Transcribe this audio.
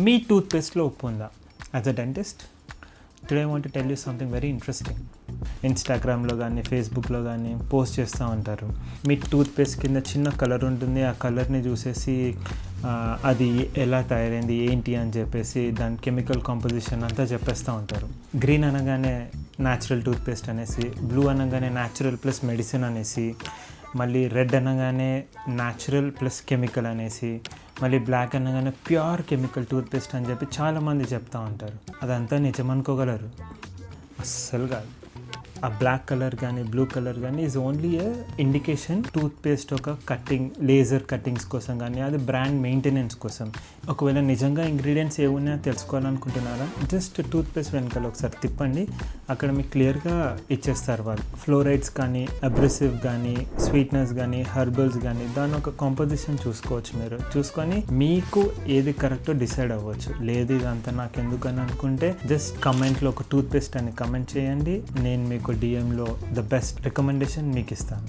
మీ టూత్పేస్ట్లో ఉప్పు ఉందా? As a dentist today I want to tell you something very interesting. ఇన్స్టాగ్రామ్లో కానీ ఫేస్బుక్లో కానీ పోస్ట్ చేస్తూ ఉంటారు. మీ టూత్పేస్ట్ కింద చిన్న కలర్ ఉంటుంది, ఆ కలర్ని చూసేసి అది ఎలా తయారైంది ఏంటి అని చెప్పేసి దాని కెమికల్ కాంపోజిషన్ అంతా చెప్పేస్తూ ఉంటారు. గ్రీన్ అనగానే న్యాచురల్ టూత్పేస్ట్ అనేసి, బ్లూ అనగానే న్యాచురల్ ప్లస్ మెడిసిన్ అనేసి, మళ్ళీ రెడ్ అనగానే న్యాచురల్ ప్లస్ కెమికల్ అనేసి, మళ్ళీ బ్లాక్ అనగానే ప్యూర్ కెమికల్ టూత్పేస్ట్ అని చెప్పి చాలామంది చెప్తూ ఉంటారు. అదంతా నిజమనుకోగలరు? అస్సలు కాదు. ఆ బ్లాక్ కలర్ కానీ బ్లూ కలర్ కానీ is only A indication toothpaste ఒక కట్టింగ్, లేజర్ కట్టింగ్స్ కోసం కానీ అది బ్రాండ్ మెయింటెనెన్స్ కోసం. ఒకవేళ నిజంగా ఇంగ్రీడియంట్స్ ఏమున్నాయో తెలుసుకోవాలనుకుంటున్నారా, జస్ట్ టూత్పేస్ట్ వెనకాల ఒకసారి తిప్పండి, అక్కడ మీకు క్లియర్గా ఇచ్చేస్తారు వాళ్ళు. ఫ్లోరైడ్స్ కానీ, అబ్రెసివ్ కానీ, స్వీట్నెస్ కానీ, హెర్బల్స్ కానీ, దాని ఒక కాంపోజిషన్ చూసుకోవచ్చు. మీరు చూసుకొని మీకు ఏది కరెక్టో డిసైడ్ అవ్వచ్చు. లేదు ఇదంతా నాకు ఎందుకని అనుకుంటే జస్ట్ కమెంట్లో ఒక టూత్పేస్ట్ అని కమెంట్ చేయండి, నేను మీకు డిఎంలో ద బెస్ట్ రికమెండేషన్ మీకు ఇస్తాను.